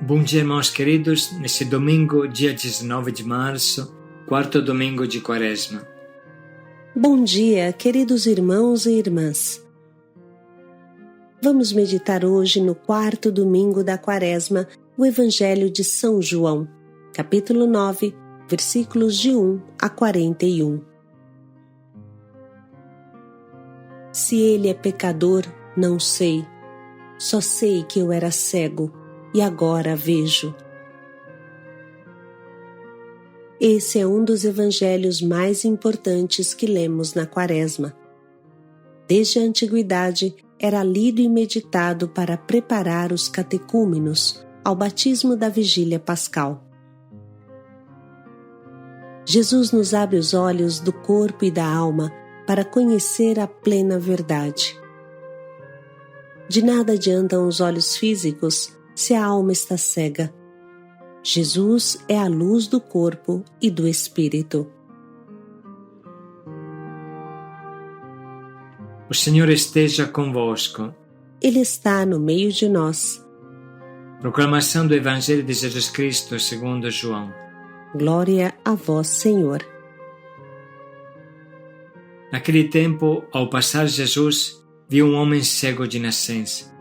Bom dia, irmãos queridos, nesse domingo, dia 19 de março, quarto domingo de Quaresma. Bom dia, queridos irmãos e irmãs. Vamos meditar hoje no quarto domingo da Quaresma, o Evangelho de São João, capítulo 9, versículos de 1 a 41. Se ele é pecador, não sei. Só sei que eu era cego e agora vejo. Esse é um dos evangelhos mais importantes que lemos na Quaresma. Desde a antiguidade, era lido e meditado para preparar os catecúmenos ao batismo da vigília pascal. Jesus nos abre os olhos do corpo e da alma para conhecer a plena verdade. De nada adiantam os olhos físicos se a alma está cega. Jesus é a luz do corpo e do espírito. O Senhor esteja convosco. Ele está no meio de nós. Proclamação do Evangelho de Jesus Cristo segundo João. Glória a vós, Senhor. Naquele tempo, ao passar Jesus, viu um homem cego de nascença.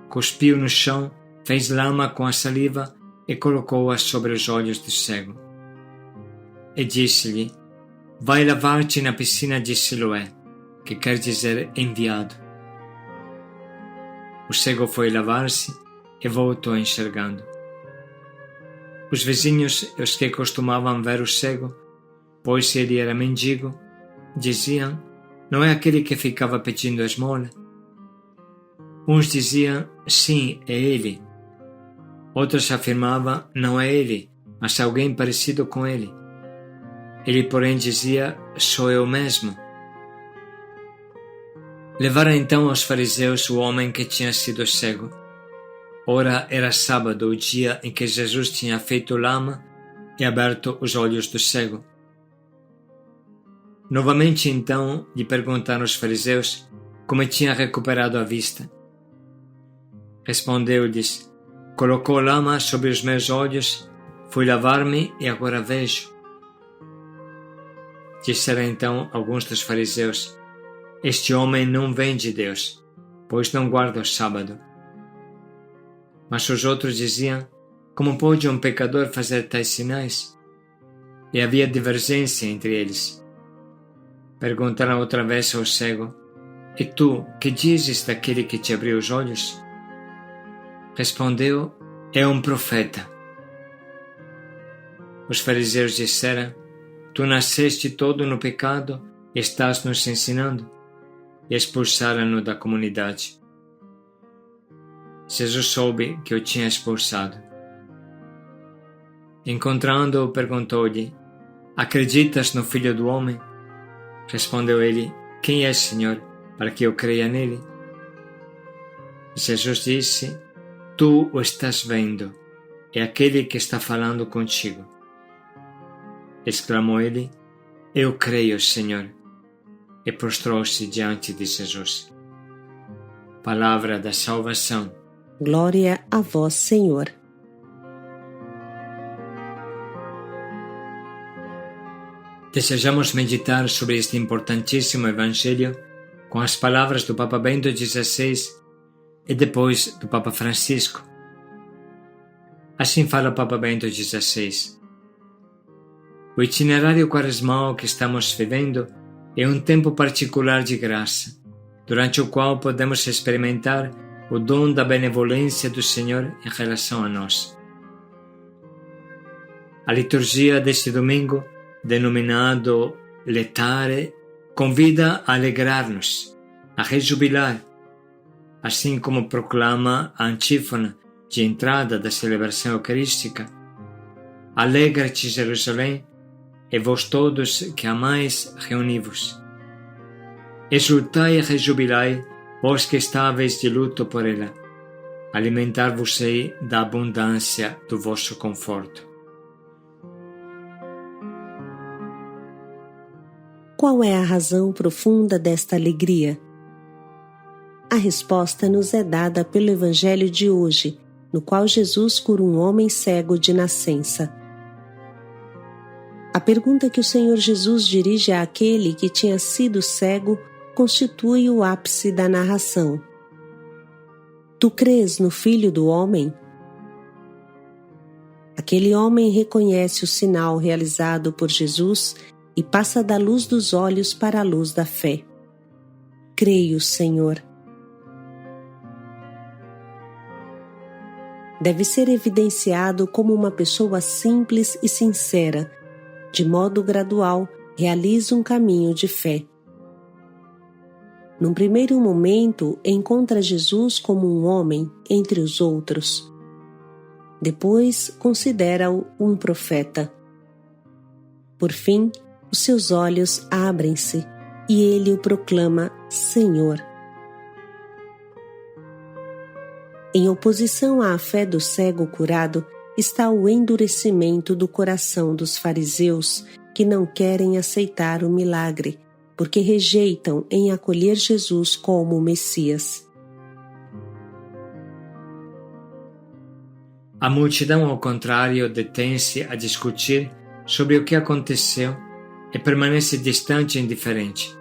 Cuspiu no chão, fez lama com a saliva e colocou-a sobre os olhos do cego. E disse-lhe: vai lavar-te na piscina de Siloé, que quer dizer enviado. O cego foi lavar-se e voltou enxergando. Os vizinhos, os que costumavam ver o cego, pois ele era mendigo, diziam: não é aquele que ficava pedindo esmola? Uns diziam: sim, é ele. Outros afirmavam: não é ele, mas alguém parecido com ele. Ele, porém, dizia: sou eu mesmo. Levaram então aos fariseus o homem que tinha sido cego. Ora, era sábado, o dia em que Jesus tinha feito lama e aberto os olhos do cego. Novamente, então, lhe perguntaram os fariseus como tinha recuperado a vista. Respondeu-lhes: colocou lama sobre os meus olhos, fui lavar-me e agora vejo. Disseram então alguns dos fariseus: este homem não vem de Deus, pois não guarda o sábado. Mas os outros diziam: como pode um pecador fazer tais sinais? E havia divergência entre eles. Perguntaram outra vez ao cego: e tu, que dizes daquele que te abriu os olhos? Respondeu: é um profeta. Os fariseus disseram: tu nasceste todo no pecado e estás nos ensinando? E expulsaram-no da comunidade. Jesus soube que o tinha expulsado. Encontrando-o, perguntou-lhe: acreditas no Filho do Homem? Respondeu ele: quem és, Senhor, para que eu creia nele? Jesus disse: tu o estás vendo, é aquele que está falando contigo. Exclamou ele: eu creio, Senhor, e prostrou-se diante de Jesus. Palavra da salvação. Glória a vós, Senhor. Desejamos meditar sobre este importantíssimo Evangelho com as palavras do Papa Bento XVI e depois do Papa Francisco. Assim fala o Papa Bento XVI. O itinerário quaresmal que estamos vivendo é um tempo particular de graça, durante o qual podemos experimentar o dom da benevolência do Senhor em relação a nós. A liturgia deste domingo, denominado Letare, convida a alegrar-nos, a rejubilar, assim como proclama a antífona de entrada da celebração eucarística: alegra-te, Jerusalém, e vós todos que amais, reuni-vos. Exultai e rejubilai, vós que estáveis de luto por ela. Alimentar-vos-ei da abundância do vosso conforto. Qual é a razão profunda desta alegria? A resposta nos é dada pelo Evangelho de hoje, no qual Jesus cura um homem cego de nascença. A pergunta que o Senhor Jesus dirige àquele que tinha sido cego constitui o ápice da narração. Tu crês no Filho do Homem? Aquele homem reconhece o sinal realizado por Jesus e passa da luz dos olhos para a luz da fé. Creio, Senhor. Deve ser evidenciado como uma pessoa simples e sincera, de modo gradual, realiza um caminho de fé. Num primeiro momento, encontra Jesus como um homem entre os outros. Depois, considera-o um profeta. Por fim, os seus olhos abrem-se e ele o proclama Senhor. Em oposição à fé do cego curado, está o endurecimento do coração dos fariseus que não querem aceitar o milagre, porque rejeitam em acolher Jesus como o Messias. A multidão, ao contrário, detém-se a discutir sobre o que aconteceu e permanece distante e indiferente.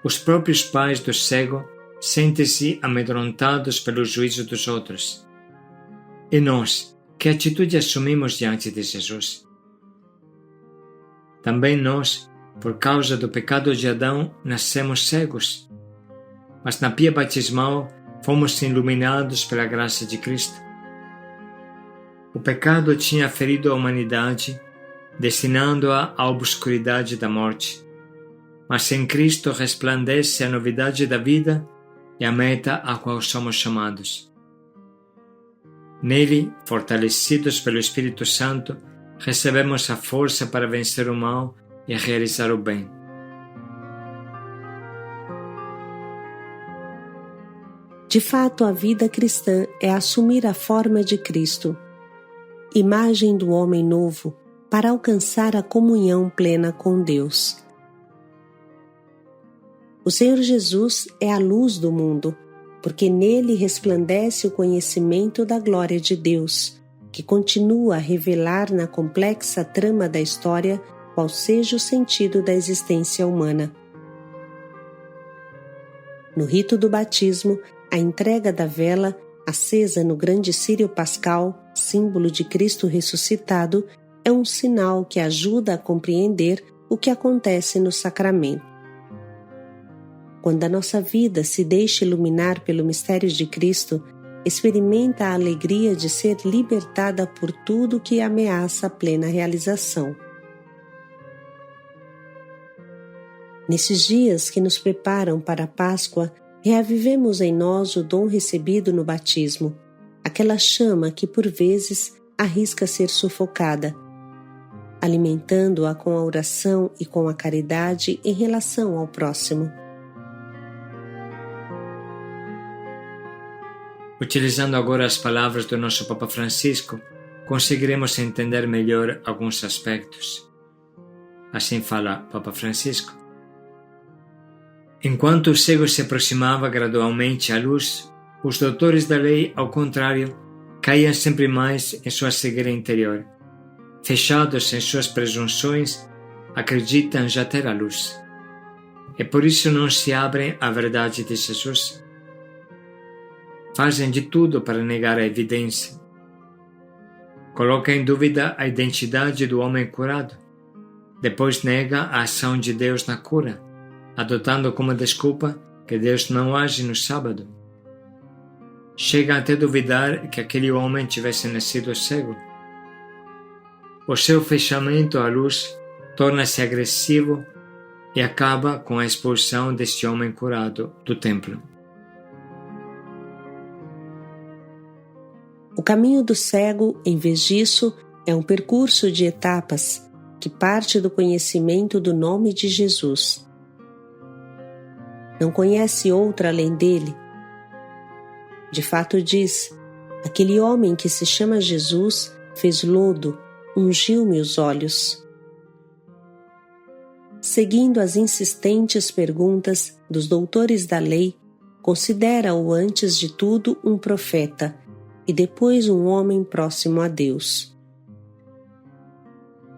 Os próprios pais do cego sentem-se amedrontados pelo juízo dos outros. E nós, que atitude assumimos diante de Jesus? Também nós, por causa do pecado de Adão, nascemos cegos, mas na pia batismal fomos iluminados pela graça de Cristo. O pecado tinha ferido a humanidade, destinando-a à obscuridade da morte. Mas em Cristo resplandece a novidade da vida e a meta a qual somos chamados. Nele, fortalecidos pelo Espírito Santo, recebemos a força para vencer o mal e realizar o bem. De fato, a vida cristã é assumir a forma de Cristo, imagem do homem novo, para alcançar a comunhão plena com Deus. O Senhor Jesus é a luz do mundo, porque nele resplandece o conhecimento da glória de Deus, que continua a revelar na complexa trama da história qual seja o sentido da existência humana. No rito do batismo, a entrega da vela, acesa no grande círio pascal, símbolo de Cristo ressuscitado, é um sinal que ajuda a compreender o que acontece no sacramento. Quando a nossa vida se deixa iluminar pelo mistério de Cristo, experimenta a alegria de ser libertada por tudo que ameaça a plena realização. Nesses dias que nos preparam para a Páscoa, reavivemos em nós o dom recebido no batismo, aquela chama que por vezes arrisca ser sufocada, alimentando-a com a oração e com a caridade em relação ao próximo. Utilizando agora as palavras do nosso Papa Francisco, conseguiremos entender melhor alguns aspectos. Assim fala Papa Francisco. Enquanto o cego se aproximava gradualmente à luz, os doutores da lei, ao contrário, caíam sempre mais em sua cegueira interior. Fechados em suas presunções, acreditam já ter a luz. E por isso não se abrem à verdade de Jesus. Fazem de tudo para negar a evidência. Colocam em dúvida a identidade do homem curado. Depois nega a ação de Deus na cura, adotando como desculpa que Deus não age no sábado. Chega até duvidar que aquele homem tivesse nascido cego. O seu fechamento à luz torna-se agressivo e acaba com a expulsão deste homem curado do templo. O caminho do cego, em vez disso, é um percurso de etapas que parte do conhecimento do nome de Jesus. Não conhece outra além dele. De fato diz, aquele homem que se chama Jesus fez lodo, ungiu-me os olhos. Seguindo as insistentes perguntas dos doutores da lei, considera-o antes de tudo um profeta e depois um homem próximo a Deus.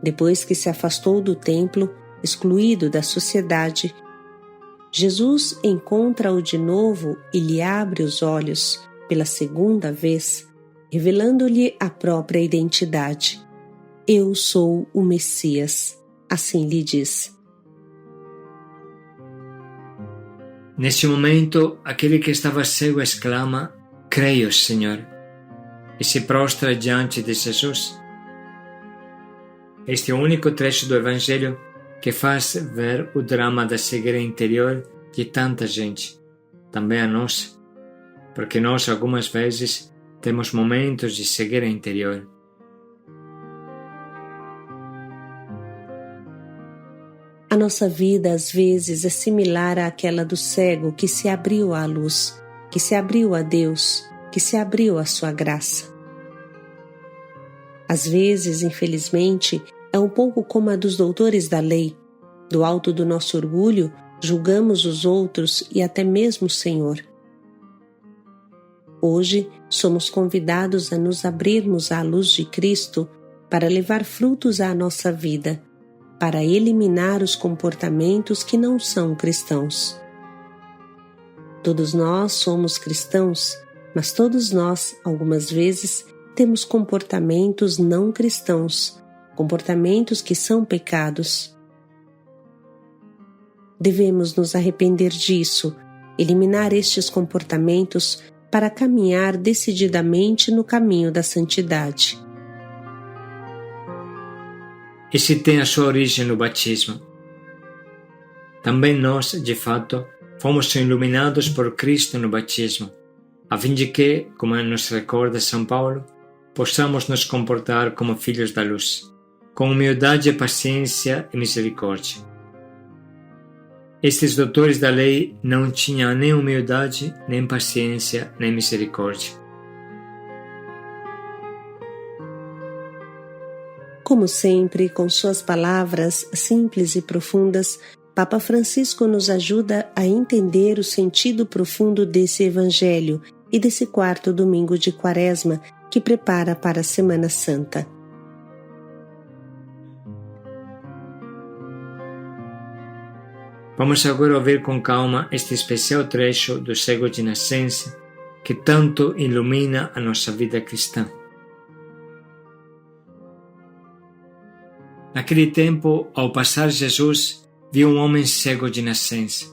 Depois que se afastou do templo, excluído da sociedade, Jesus encontra-o de novo e lhe abre os olhos pela segunda vez, revelando-lhe a própria identidade. Eu sou o Messias, assim lhe diz. Neste momento, aquele que estava cego exclama: Creio, Senhor, e se prostra diante de Jesus. Este é o único trecho do Evangelho que faz ver o drama da cegueira interior de tanta gente, também a nossa, porque nós algumas vezes temos momentos de cegueira interior. A nossa vida às vezes é similar àquela do cego que se abriu à luz, que se abriu a Deus, que se abriu à sua graça. Às vezes, infelizmente, é um pouco como a dos doutores da lei. Do alto do nosso orgulho, julgamos os outros e até mesmo o Senhor. Hoje, somos convidados a nos abrirmos à luz de Cristo para levar frutos à nossa vida, para eliminar os comportamentos que não são cristãos. Todos nós somos cristãos, mas todos nós, algumas vezes, temos comportamentos não cristãos, comportamentos que são pecados. Devemos nos arrepender disso, eliminar estes comportamentos para caminhar decididamente no caminho da santidade. Esse tem a sua origem no batismo. Também nós, de fato, fomos iluminados por Cristo no batismo, a fim de que, como nos recorda São Paulo, possamos nos comportar como filhos da luz, com humildade, paciência e misericórdia. Estes doutores da lei não tinham nem humildade, nem paciência, nem misericórdia. Como sempre, com suas palavras simples e profundas, Papa Francisco nos ajuda a entender o sentido profundo desse Evangelho e desse quarto domingo de Quaresma que prepara para a Semana Santa. Vamos agora ouvir com calma este especial trecho do cego de nascença que tanto ilumina a nossa vida cristã. Naquele tempo, ao passar Jesus, viu um homem cego de nascença.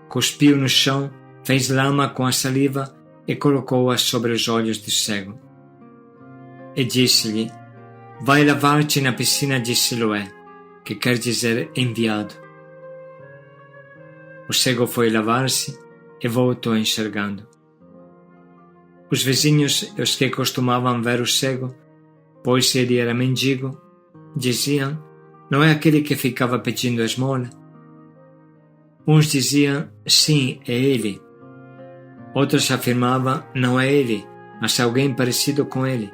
Cuspiu no chão, fez lama com a saliva e colocou-a sobre os olhos do cego. E disse-lhe: Vai lavar-te na piscina de Siloé, que quer dizer enviado. O cego foi lavar-se e voltou enxergando. Os vizinhos e os que costumavam ver o cego, pois ele era mendigo, diziam: Não é aquele que ficava pedindo esmola? Uns diziam: Sim, é ele. Outros afirmavam: Não é ele, mas alguém parecido com ele.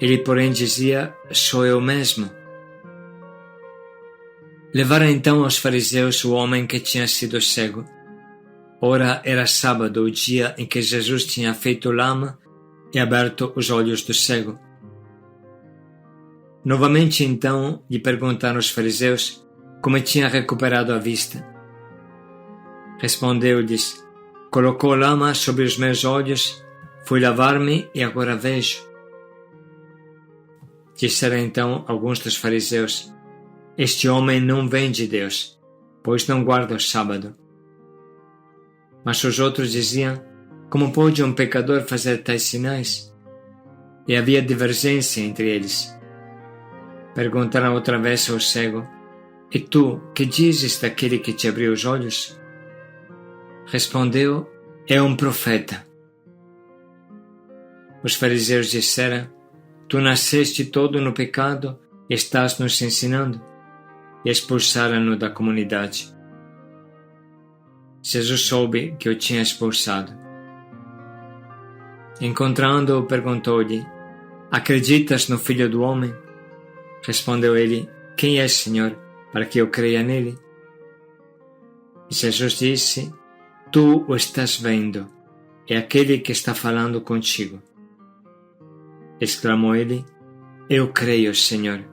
Ele, porém, dizia: Sou eu mesmo. Levaram então aos fariseus o homem que tinha sido cego. Ora, era sábado, o dia em que Jesus tinha feito lama e aberto os olhos do cego. Novamente, então, lhe perguntaram os fariseus como tinha recuperado a vista. Respondeu-lhes: Colocou lama sobre os meus olhos, fui lavar-me e agora vejo. Disseram então alguns dos fariseus: Este homem não vem de Deus, pois não guarda o sábado. Mas os outros diziam: Como pode um pecador fazer tais sinais? E havia divergência entre eles. Perguntaram outra vez ao cego: E tu, que dizes daquele que te abriu os olhos? Respondeu: É um profeta. Os fariseus disseram: Tu nasceste todo no pecado e estás nos ensinando. E expulsaram-no da comunidade. Jesus soube que o tinha expulsado. Encontrando-o, perguntou-lhe: Acreditas no Filho do Homem? Respondeu ele: Quem és, Senhor, para que eu creia nele? Jesus disse: Tu o estás vendo, é aquele que está falando contigo. Exclamou ele: Eu creio, Senhor.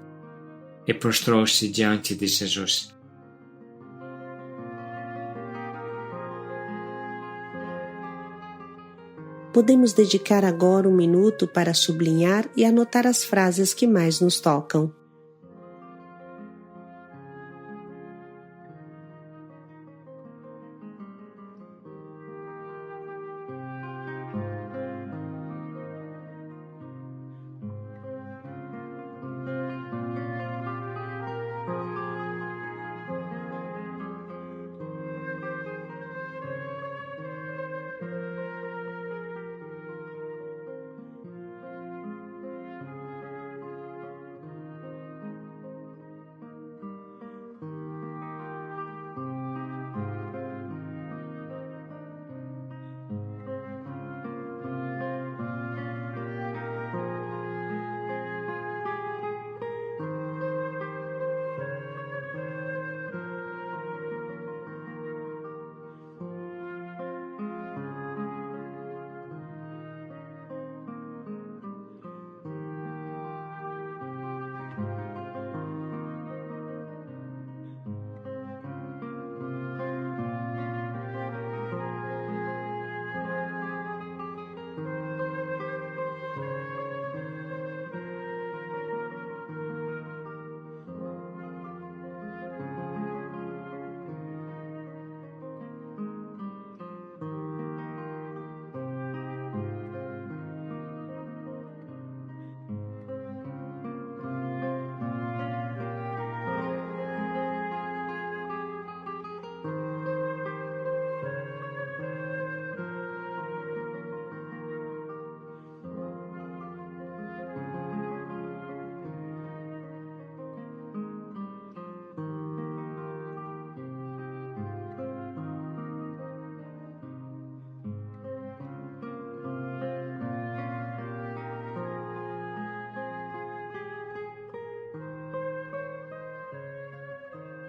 E prostrou-se diante de Jesus. Podemos dedicar agora um minuto para sublinhar e anotar as frases que mais nos tocam.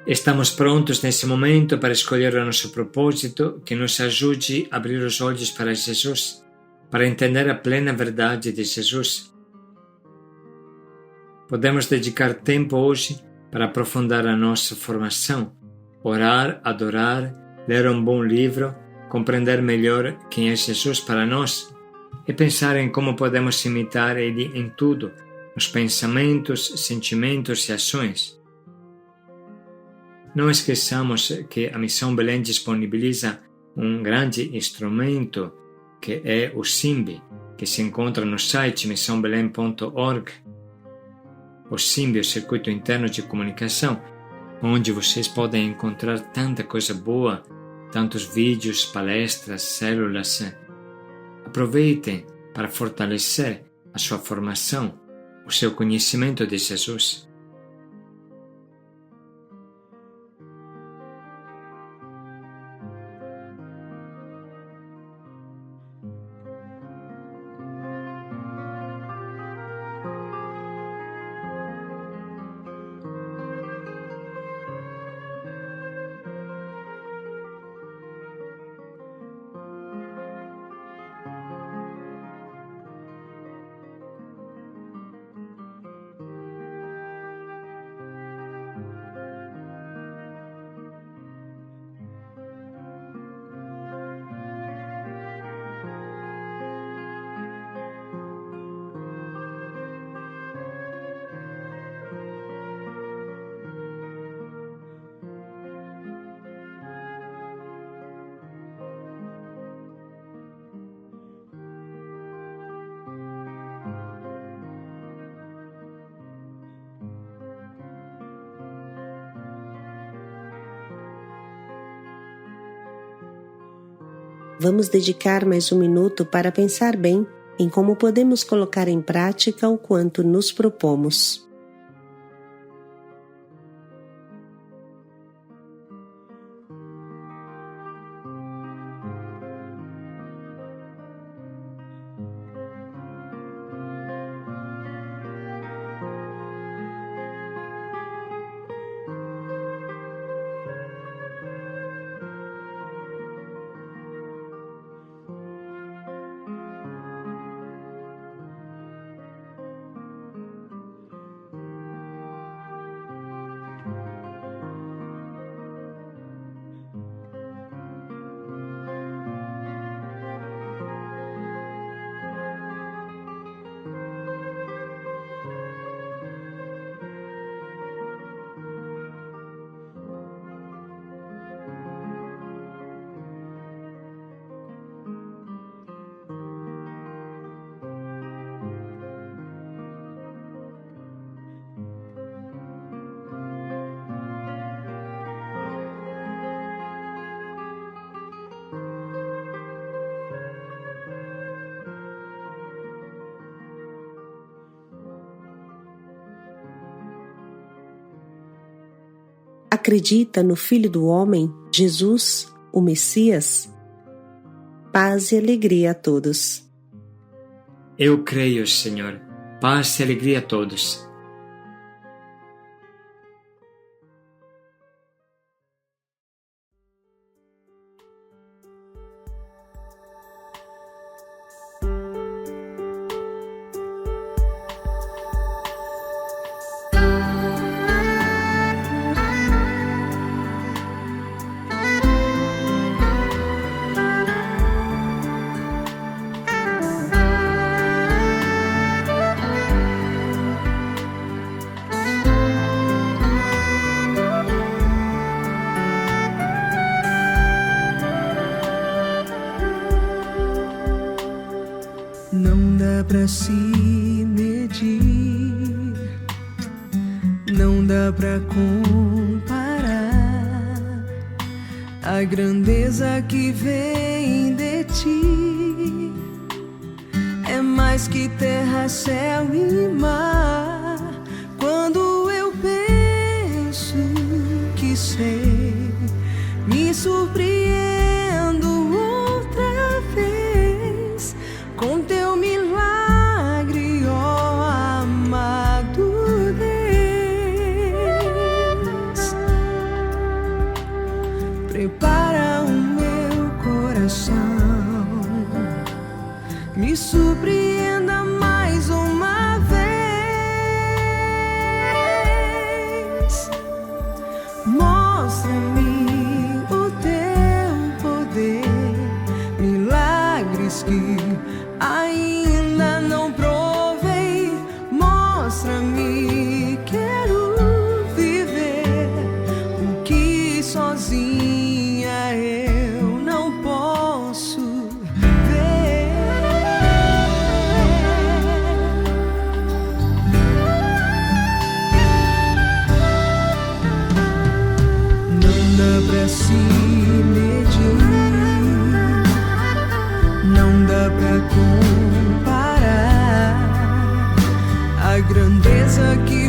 Estamos prontos nesse momento para escolher o nosso propósito que nos ajude a abrir os olhos para Jesus, para entender a plena verdade de Jesus. Podemos dedicar tempo hoje para aprofundar a nossa formação, orar, adorar, ler um bom livro, compreender melhor quem é Jesus para nós e pensar em como podemos imitar Ele em tudo, nos pensamentos, sentimentos e ações. Não esqueçamos que a Missão Belém disponibiliza um grande instrumento que é o SIMB, que se encontra no site missãobelém.org. O SIMB é o Circuito Interno de Comunicação, onde vocês podem encontrar tanta coisa boa, tantos vídeos, palestras, células. Aproveitem para fortalecer a sua formação, o seu conhecimento de Jesus. Vamos dedicar mais um minuto para pensar bem em como podemos colocar em prática o quanto nos propomos. Acredita no Filho do Homem, Jesus, o Messias? Paz e alegria a todos. Eu creio, Senhor. Paz e alegria a todos. Não dá pra se medir, não dá pra comparar a grandeza que vem de ti. É mais que terra, céu e mar. Quando eu penso que sei, me surpreendo outra vez com teu milagre, ó amado Deus. Prepara o meu coração, me surpreenda mais uma vez. Mostra-me o teu poder, milagres que ainda não provei. Mostra-me, quero viver o que sozinha eu não posso ver. Não dá pra se medir, não dá pra comparar a grandeza que